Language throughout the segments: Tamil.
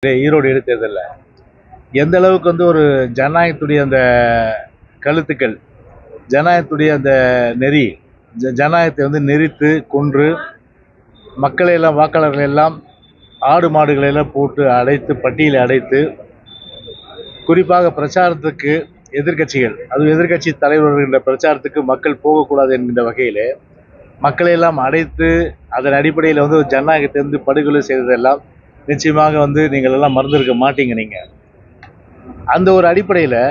ஈரோடு இடைத்தேர்தலில் எந்த அளவுக்கு வந்து ஒரு ஜனநாயகத்துடைய அந்த கழுத்துக்கள், ஜனநாயகத்துடைய அந்த நெறி, ஜனநாயகத்தை வந்து நெறித்து கொன்று மக்களை எல்லாம், வாக்காளர்களை எல்லாம், ஆடு மாடுகளை எல்லாம் போட்டு அடைத்து, பட்டியலை அடைத்து, குறிப்பாக பிரச்சாரத்துக்கு எதிர்கட்சிகள், அது எதிர்கட்சி தலைவர்கள் என்ற பிரச்சாரத்துக்கு மக்கள் போகக்கூடாது என்கின்ற வகையில் மக்களை எல்லாம் அடைத்து, அதன் அடிப்படையில் வந்து ஒரு ஜனநாயகத்தை வந்து படுகொலை செய்ததெல்லாம் நிச்சயமாக வந்து நீங்கள் எல்லாம் மறந்துருக்க மாட்டீங்க. நீங்கள் அந்த ஒரு அடிப்படையில்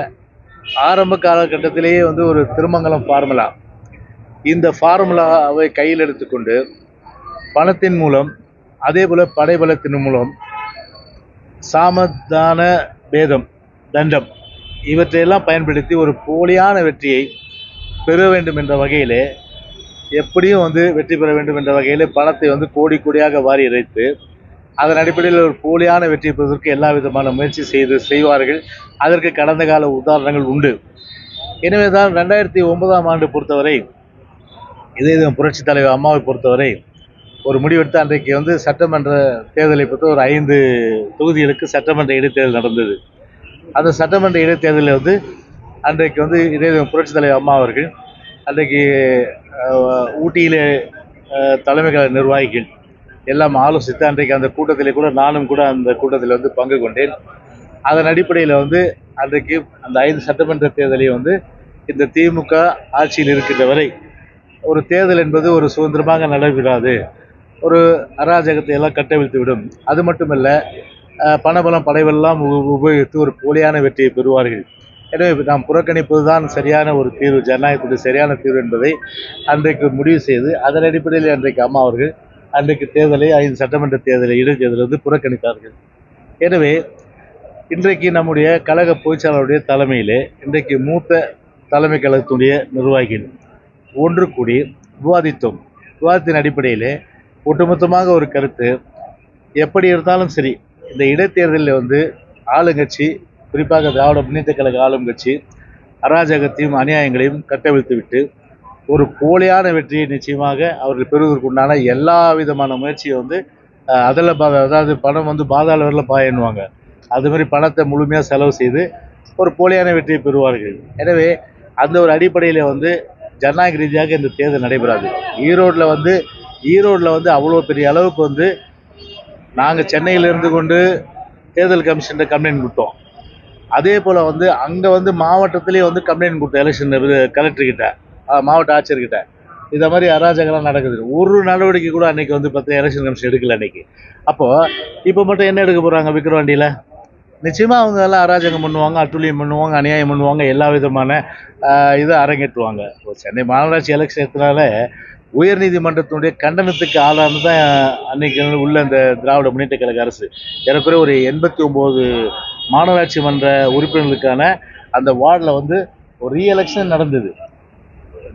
ஆரம்ப காலகட்டத்திலேயே வந்து ஒரு திருமங்கலம் ஃபார்முலா, இந்த ஃபார்முலாவை கையில் எடுத்துக்கொண்டு பணத்தின் மூலம், அதே போல் படைபலத்தின் மூலம், சாமதான பேதம், தண்டம், இவற்றையெல்லாம் பயன்படுத்தி ஒரு போலியான வெற்றியை பெற வேண்டும் என்ற வகையில், எப்படியும் வந்து வெற்றி பெற வேண்டும் என்ற வகையில் பணத்தை வந்து கோடி கோடியாக வாரி இறைத்து, அதன் அடிப்படையில் ஒரு போலியான வெற்றி பெறுவதற்கு எல்லா விதமான முயற்சி செய்வார்கள். அதற்கு கடந்த கால உதாரணங்கள் உண்டு. எனவே தான் 2009ஆம் ஆண்டு பொறுத்தவரை, இதே புரட்சி தலைவர் அம்மாவை பொறுத்தவரை ஒரு முடிவெடுத்து அன்றைக்கு வந்து சட்டமன்ற தேர்தலை பொறுத்த ஒரு 5 தொகுதிகளுக்கு சட்டமன்ற இடைத்தேர்தல் நடந்தது. அந்த சட்டமன்ற இடைத்தேர்தலில் வந்து அன்றைக்கு வந்து இதே புரட்சி தலைவர் அம்மா அவர்கள் அன்றைக்கு ஊட்டியிலே தலைமை கழக நிர்வாகிகள் எல்லாம் ஆலோசித்து அன்றைக்கு அந்த கூட்டத்திலே கூட நானும் கூட அந்த கூட்டத்தில் வந்து பங்கு கொண்டேன். அதன் அடிப்படையில் வந்து அன்றைக்கு அந்த 5 சட்டமன்ற தேர்தலையும் வந்து இந்த திமுக ஆட்சியில் இருக்கின்ற வரை ஒரு தேர்தல் என்பது ஒரு சுதந்திரமாக நடைபெறாது, ஒரு அராஜகத்தை எல்லாம் கட்டவிழ்த்து விடும். அது மட்டுமல்ல, பணபலம் படைவெல்லாம் உபயோகித்து ஒரு போலியான வெற்றியை பெறுவார்கள். எனவே நாம் புறக்கணிப்பது தான் சரியான ஒரு தீர்வு, ஜனநாயகத்துடைய சரியான தீர்வு என்பதை அன்றைக்கு முடிவு செய்து, அதன் அடிப்படையில் அன்றைக்கு அம்மா அவர்கள் அன்றைக்கு தேர்தலை 5 சட்டமன்ற தேர்தலை இடைத்தேர்தலை வந்து புறக்கணித்தார்கள். எனவே இன்றைக்கு நம்முடைய கழக பொதுச்செயலாளருடைய தலைமையிலே இன்றைக்கு மூத்த தலைமை கழகத்துடைய நிர்வாகிகள் ஒன்று கூடி விவாதித்தோம். விவாதத்தின் அடிப்படையிலே ஒட்டுமொத்தமாக ஒரு கருத்து, எப்படி இருந்தாலும் சரி இந்த இடைத்தேர்தலில் வந்து ஆளுங்கட்சி, குறிப்பாக திராவிட முன்னேற்ற கழக ஆளும் கட்சி அராஜகத்தையும் அநியாயங்களையும் கட்டவிழ்த்து விட்டு ஒரு போலியான வெற்றியை நிச்சயமாக அவர்கள் பெறுவதற்கு உண்டான எல்லா விதமான முயற்சியை வந்து அதாவது பணம் வந்து பாதாள வரல பாயன்னுவாங்க, அது மாதிரி பணத்தை முழுமையாக செலவு செய்து ஒரு போலியான வெற்றியை பெறுவார்கள். எனவே அந்த ஒரு அடிப்படையில் வந்து ஜனநாயக ரீதியாக இந்த தேர்தல் நடைபெறாது. ஈரோட்டில் வந்து அவ்வளோ பெரிய அளவுக்கு வந்து நாங்கள் சென்னையில் இருந்து கொண்டு தேர்தல் கமிஷன் கம்ப்ளைண்ட் கொடுத்தோம். அதே போல் வந்து அங்கே வந்து மாவட்டத்திலே வந்து கம்ப்ளைண்ட் கொடுத்தோம், எலெக்ஷன் கலெக்டர்கிட்ட, மாவட்ட ஆட்சியர்கிட்ட. இந்த மாதிரி அராஜகம்லாம் நடக்குது. ஒரு நடவடிக்கை கூட அன்றைக்கி வந்து எலெக்ஷன் கமிஷன் எடுக்கல அன்றைக்கி. அப்போது இப்போ மட்டும் என்ன எடுக்க போகிறாங்க விக்கிரவாண்டியில்? நிச்சயமாக அவங்க எல்லாம் அராஜகம் பண்ணுவாங்க, அட்டுழியம் பண்ணுவாங்க, அநியாயம் பண்ணுவாங்க, எல்லா விதமான இதை அரங்கேற்றுவாங்க. சென்னை மாநகராட்சி எலெக்ஷன் எடுத்தனால உயர்நீதிமன்றத்தினுடைய கண்டனத்துக்கு ஆளானது தான் அன்றைக்கி உள்ள இந்த திராவிட முன்னேற்ற கழக அரசு. ஏறக்குறைய ஒரு 89 மாநகராட்சி மன்ற உறுப்பினர்களுக்கான அந்த வார்டில் வந்து ஒரு ரீஎலெக்ஷன் நடந்தது.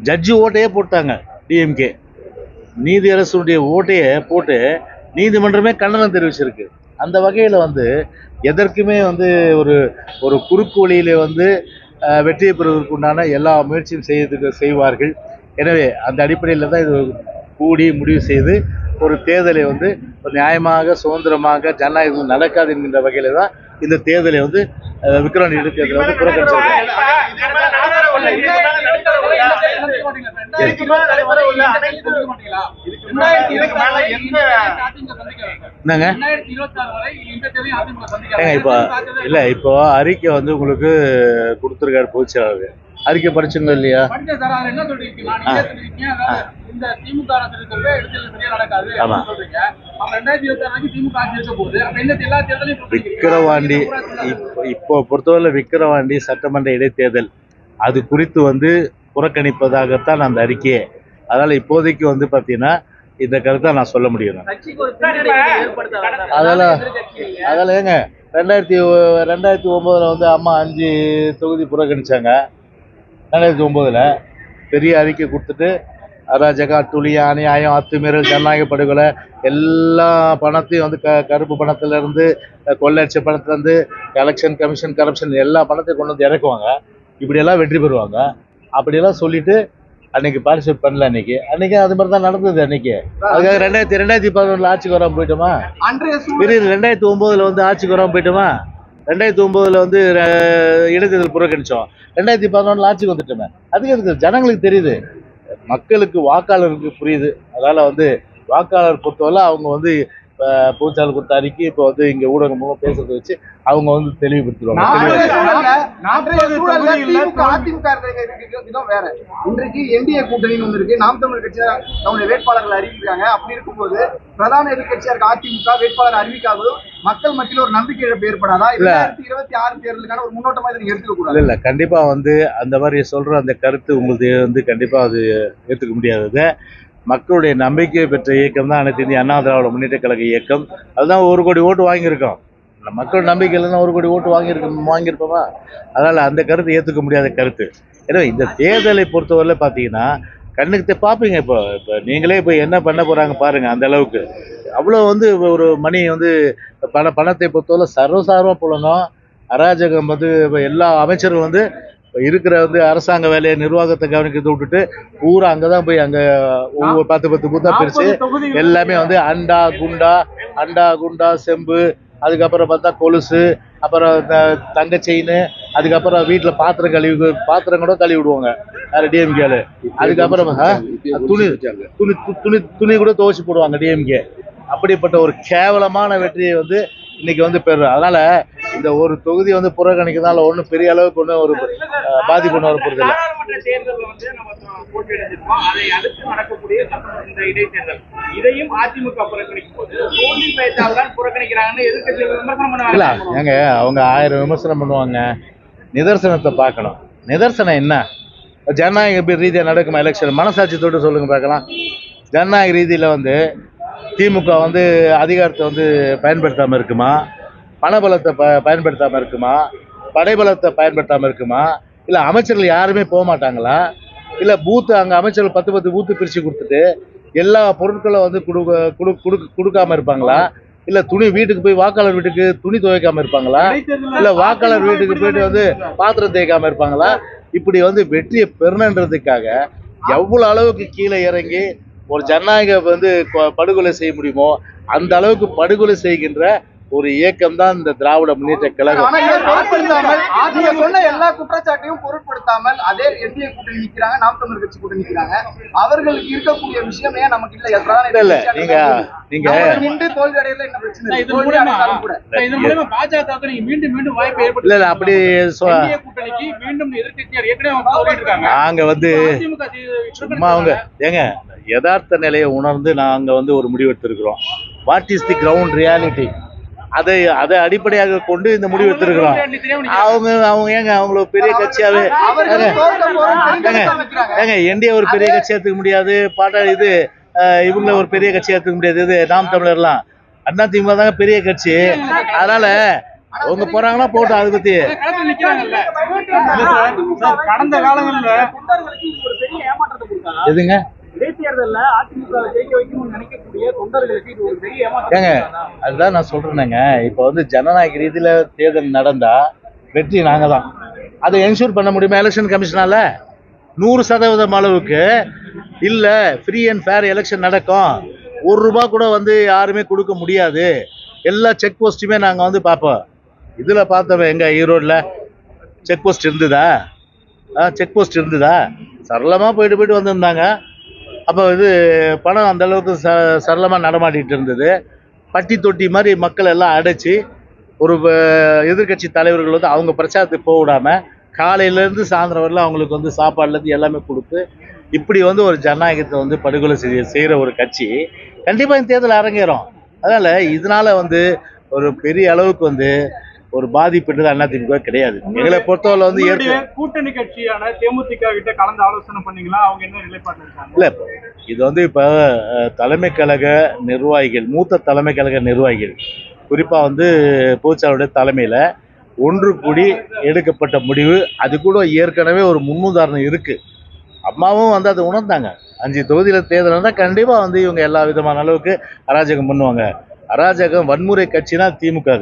ஜட்ஜு ஓட்டையே போட்டாங்க, டிஎம்கே நீதி அரசுடைய ஓட்டையை போட்டு நீதிமன்றமே கண்டனம் தெரிவிச்சிருக்கு. அந்த வகையில் வந்து எதற்குமே வந்து ஒரு குறுக்கு வழியில் வந்து வெற்றியை பெறுவதற்கு உண்டான எல்லா முயற்சியும் செய்வார்கள். எனவே அந்த அடிப்படையில் தான் இது கூடி முடிவு செய்து ஒரு தேர்தலை வந்து ஒரு நியாயமாக, சுதந்திரமாக, ஜனநாயகம் நடக்காது என்கின்ற வகையில் தான் இந்த தேர்தலை வந்து விக்கிரவாண்டி இடைத்தேர்தலை வந்து புறக்கணிச்சிருக்காங்க. இப்போ அறிக்கை வந்து உங்களுக்கு கொடுத்துருக்காரு பொதுச்செயலாளர். அறிக்கை படிச்சுங்க இல்லையா? விக்கிரவாண்டி இப்போ பொறுத்தவரை விக்கிரவாண்டி சட்டமன்ற இடைத்தேர்தல் அது குறித்து வந்து புறக்கணிப்பதாகத்தான் அந்த அறிக்கையே. அதனால் இப்போதைக்கு வந்து பார்த்தீங்கன்னா இந்த கருத்தை நான் சொல்ல முடியும். அதெல்லாம் ஏங்க 2009 வந்து அம்மா 5 தொகுதி புறக்கணிச்சாங்க. 2009 பெரிய அறிக்கை கொடுத்துட்டு அராஜக, அட்டுழியம், அநியாயம், அத்துமீறல், ஜனநாயக படுகொலை, எல்லா பணத்தையும் வந்து கருப்பு பணத்திலேருந்து, கொள்ளடிச்ச பணத்துலேருந்து, எலெக்ஷன் கமிஷன் கரப்ஷன் எல்லா பணத்தையும் கொண்டு வந்து இறக்குவாங்க. இப்படியெல்லாம் வெற்றி பெறுவாங்க. அப்படியெல்லாம் சொல்லிட்டு அன்னைக்கு பார்ட்டிசிபேட் பண்ணல. அன்னைக்கு அது மாதிரி தான் நடந்தது. அன்னைக்கு அதுக்காக 2011 ஆட்சிக்கு வராமல் போயிட்டோமா? 2009 வந்து ஆட்சிக்கு வராமல் போயிட்டோமா? 2009 வந்து இடைத்தேர்தல் புறக்கணிச்சோம். 2011 ஆட்சிக்கு வந்துட்டோமே. அதுக்கு எதுக்கு? ஜனங்களுக்கு தெரியுது, மக்களுக்கு வாக்காளருக்கு புரியுது. அதனால வந்து வாக்காளர் பொறுத்தவரை அவங்க வந்து பூச்சால் கொடுத்த அறிக்கை இப்போ வந்து இங்க ஊடகம் மூலம் பேசுறதை வச்சு அவங்க வந்து தெளிவுபடுத்திடுவாங்க. இன்றைக்கு என்டிஏ கூட்டணின்னு ஒன்று இருக்கு. நாம் தமிழர் கட்சியார் தன்னுடைய வேட்பாளர்கள் அறிவிக்கிறாங்க. அப்படி இருக்கும்போது பிரதான எதிர்கட்சியா இருக்க அதிமுக வேட்பாளர் அறிவிக்காததும் மக்கள் மத்தியில் ஒரு நம்பிக்கை இழப்பு ஏற்படாதா? 2026 தேர்தலுக்கான ஒரு முன்னோட்டமா இதை எடுத்துக்க கூடாது. இல்ல, கண்டிப்பா வந்து அந்த மாதிரி சொல்ற அந்த கருத்து உங்களுக்கு வந்து கண்டிப்பா அது ஏற்றுக்க முடியாதது. மக்களுடைய நம்பிக்கை பெற்ற இயக்கம் தான் அனைத்து இந்திய அண்ணா திராவிட முன்னேற்ற கழக இயக்கம். அதுதான் 1 கோடி ஓட்டு வாங்கியிருக்கோம். மக்கள் நம்பிக்கை இல்லைன்னா 1 கோடி ஓட்டு வாங்கியிருப்போமா? அதனால அந்த கருத்து ஏற்றுக்க முடியாத கருத்து. ஏன்னா இந்த தேர்தலை பொறுத்தவரை பார்த்தீங்கன்னா கண்ணுக்கு பார்ப்பீங்க. இப்போ நீங்களே இப்போ என்ன பண்ண போறாங்க பாருங்க. அந்த அளவுக்கு அவ்வளோ வந்து ஒரு மணி வந்து பணத்தை பொறுத்தவரை சர்வசாரமாக புலனும். அராஜகம் வந்து எல்லா அமைச்சரும் வந்து இருக்கிற வந்து அரசாங்க வேலையை நிர்வாகத்தை கவனிக்கிறத விட்டுட்டு பூரா அங்கதான் போய் அங்க ஒவ்வொரு 10 பூத்தா பிரிச்சு எல்லாமே வந்து அண்டா குண்டா செம்பு, அதுக்கப்புறம் பார்த்தா கொலுசு, அப்புறம் தங்க செயின், அதுக்கப்புறம் வீட்டுல பாத்திரம் கூட கழுவி விடுவாங்க டிஎம்கேல. அதுக்கப்புறம் துணி கூட துவச்சு போடுவாங்க டிஎம்கே. அப்படிப்பட்ட ஒரு கேவலமான வெற்றியை வந்து இன்னைக்கு வந்து பெறும். அதனால இந்த ஒரு தொகுதி வந்து புறக்கணிக்கிறதால ஒன்றும் பெரிய அளவுக்கு ஒன்றும் ஒரு பாதிப்பு வர போறது இல்லை. இல்ல ஏங்க, அவங்க 1000 விமர்சனம் பண்ணுவாங்க. நிதர்சனத்தை பார்க்கணும். நிதர்சனம் என்ன? ஜனநாயக ரீதியா நடக்குமா எலெக்ஷன்? மனசாட்சி தொட்டு சொல்லுங்க பார்க்கலாம். ஜனநாயக ரீதியில வந்து திமுக வந்து அதிகாரத்தை வந்து பயன்படுத்தாம இருக்குமா? பணபலத்தை பயன்படுத்தாம இருக்குமா? படைபலத்தை பயன்படுத்தாம இருக்குமா? இல்ல அமைச்சர்கள் யாருமே போக மாட்டாங்களா? இல்ல பூத்து அங்க அமைச்சர்கள் 10 பூத்து பிரிச்சு கொடுத்துட்டு எல்லா பொருட்களும் வந்து கொடுக்காம இருப்பாங்களா? இல்ல துணி வீட்டுக்கு போய் வாக்காளர் வீட்டுக்கு துணி துவைக்காம இருப்பாங்களா? இல்ல வாக்காளர் வீட்டுக்கு போயிட்டு வந்து பாத்திரம் தேய்க்காம இருப்பாங்களா? இப்படி வந்து வெற்றியை பெறணுன்றதுக்காக எவ்வளவு அளவுக்கு கீழே இறங்கி ஒரு ஜனநாயக வந்து படுகொலை செய்ய முடியுமோ அந்த அளவுக்கு படுகொலை செய்கின்ற ஒரு இயக்கம் தான் இந்த திராவிட முன்னேற்ற கழகம். எல்லா குற்றச்சாட்டையும் பொருட்படுத்தாமல் அதே என்டிஏ கூட்டணி நிக்கிறாங்க, நாம் தமிழர் கட்சி கூட்டணி நிக்கிறாங்க. அவர்களுக்கு இருக்கக்கூடிய விஷயம் ஏன் நமக்கு இல்ல? நீங்க நின்று தோல்வி அடையல என்ன பிரச்சனை? இதன் மூலமா பாஜக மீண்டும் மீண்டும் வாய்ப்பு ஏற்படுது. இல்ல அப்படி கூட்டணிக்கு மீண்டும் எதிர்க்கட்சியார் ஏற்கனவே நாங்க வந்து சும்மா அவங்க ஏங்க யதார்த்த நிலையை உணர்ந்து நாங்க வந்து ஒரு முடிவெடுத்திருக்கிறோம். What is the ground reality, அதை அடிப்படையாக கொண்டு இந்த முடிவு எடுத்திருக்கிறோம். அவங்க ஏங்க அவங்கள பெரிய கட்சியாவே ஏங்க என்டிஏ ஒரு பெரிய கட்சியா எடுத்துக்க முடியாது. இது இவங்கள ஒரு பெரிய கட்சியா எடுத்துக்க முடியாது. இது நாம் தமிழர்லாம் அண்ணா திமுக தாங்க பெரிய கட்சி. அதனால அவங்க போறாங்கன்னா போட்டோம். அதை பத்தி கடந்த காலங்கள்ல எதுங்க ஏங்க அதுதான் நான் சொல்றேனுங்க. இப்ப வந்து ஜனநாயக ரீதியில தேர்தல் நடந்தா வெற்றி நாங்க தான். அதை என்ஷூர் பண்ண முடியுமா எலெக்ஷன் கமிஷனால? 100% அளவுக்கு இல்ல ஃப்ரீ அண்ட் ஃபேர் எலெக்ஷன் நடக்கும். ₹1 கூட வந்து யாருமே கொடுக்க முடியாது. எல்லா செக் போஸ்ட்டுமே நாங்க வந்து பார்ப்போம். இதுல பார்த்தவன் எங்க ஈரோடுல செக் போஸ்ட் இருந்ததா? செக் போஸ்ட் இருந்ததா? சரளமா போயிட்டு வந்திருந்தாங்க. அப்போ இது பணம் அந்த அளவுக்கு சரளமாக நடமாட்டிட்டு இருந்தது. பட்டி தொட்டி மாதிரி மக்கள் எல்லாம் அடைச்சி ஒரு எதிர்கட்சி தலைவர்கள் வந்து அவங்க பிரச்சாரத்துக்கு போக விடாம காலையிலேருந்து சாயந்தரம் வரல அவங்களுக்கு வந்து சாப்பாடுலேருந்து எல்லாமே கொடுத்து இப்படி வந்து ஒரு ஜனநாயகத்தை வந்து படுகொலை செய்கிற ஒரு கட்சி கண்டிப்பாக இந்த தேர்தல் அரங்கேறும். அதனால் இதனால வந்து ஒரு பெரிய அளவுக்கு வந்து ஒரு பாதிப்புன்றது அதிமுக கிடையாது. எங்களை பொறுத்தவரை வந்து கூட்டணி கட்சியான தேமுதிக கிட்ட கலந்து ஆலோசனை பண்ணீங்களா? அவங்க என்ன நிலைப்பாடு இருக்காங்க? இல்ல இது வந்து இப்ப தலைமை கழக நிர்வாகிகள், மூத்த தலைமை கழக நிர்வாகிகள் குறிப்பா வந்து பொதுச்செயலாளருடைய தலைமையில ஒன்று கூடி எடுக்கப்பட்ட முடிவு. அது கூட ஏற்கனவே ஒரு முன்னுதாரணம் இருக்கு. அம்மாவும் வந்து அதை உணர்ந்தாங்க. 5 தொகுதியில தேர்தல் தான் கண்டிப்பா வந்து இவங்க எல்லா விதமான அளவுக்கு அராஜகம் பண்ணுவாங்க. அராஜகம் வன்முறை கட்சினா திமுக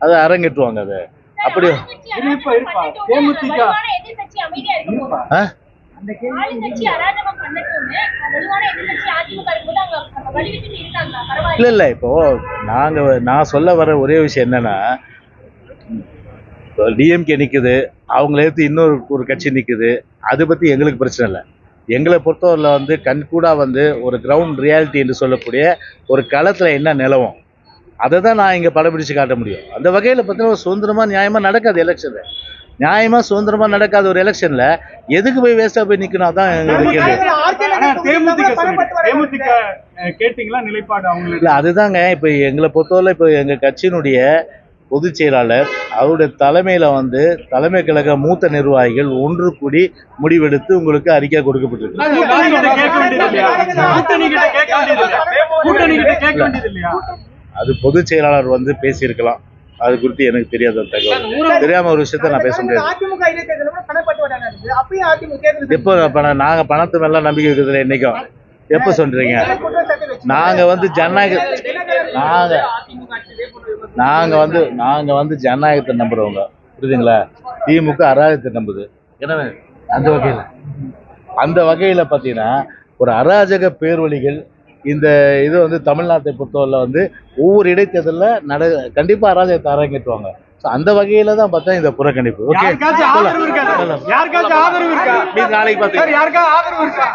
அதை அரங்கேற்றுவாங்க. அதை அப்படி ஆளுங்கட்சி அராஜகம் பண்ணட்டும்னு வலுவான எதிர்க்கட்சி அதிமுக இருக்கும்போது அவங்க வலியுறுத்தி இருக்காங்களா? பரவாயில்ல. இல்லை இல்லை, இப்போ நான் சொல்ல வர ஒரே விஷயம் என்னன்னா, டிஎம்கே நிற்குது, அவங்கள எடுத்து இன்னொரு கட்சி நிற்குது, அதை பற்றி எங்களுக்கு பிரச்சனை இல்லை. எங்களை பொறுத்தவரையில் வந்து கண்கூடா வந்து ஒரு கிரவுண்ட் ரியாலிட்டி என்று சொல்லக்கூடிய ஒரு களத்தில் என்ன நிலவும் அதை தான் நான் இங்கே படம்பிடிச்சு காட்ட முடியும். அந்த வகையில் பார்த்தீங்கன்னா சுதந்திரமாக நியாயமாக நடக்காது எலெக்ஷனில். நியாயமாக சுதந்திரமாக நடக்காத ஒரு எலெக்ஷனில் எதுக்கு போய் வேஸ்ட்டாக போய் நிற்கணும்? அதான் எங்களுக்கு கேள்வி. தேமுதிக கேட்டீங்களா நிலைப்பாடு அவங்களுக்கு? இல்லை, அதுதாங்க இப்போ எங்களை பொறுத்தவரை இப்போ எங்கள் கட்சியினுடைய பொதுச் செயலாளர் அவருடைய தலைமையில் வந்து தலைமை கழக மூத்த நிர்வாகிகள் ஒன்று கூடி முடிவெடுத்து உங்களுக்கு அறிக்கை கொடுக்கப்பட்டிருக்கு. அது பொதுச் செயலாளர் வந்து பேசியிருக்கலாம், அது குறித்து எனக்கு தெரியாத தகவல். தெரியாம ஒரு விஷயத்த நான் பேச முடியாது. எப்போ நாங்க பணத்து மேல நம்பிக்கை இருக்கிறதுல என்னைக்கும் எப்ப சொல்றீங்க? நாங்க வந்து ஜனநாயகத்தை நம்புறவங்க, புரியுதுங்களா? திமுக அராஜகத்தை நம்புது. எனவே அந்த வகையில பாத்தீங்கன்னா ஒரு அராஜக பேர்வழிகள் இந்த இது வந்து தமிழ்நாட்டை பொறுத்தவரை வந்து ஒவ்வொரு இடைத்தேர்தலில் கண்டிப்பா அராஜகத்தை அரங்கேற்றுவாங்க. அந்த வகையில தான் பார்த்தா இந்த புறக்கணிப்பு. ஓகே, யாருக்காச்சும் ஆதரவு இருக்கா? நாளைக்கு பார்த்து யாருக்காவது ஆதரவு இருக்கா?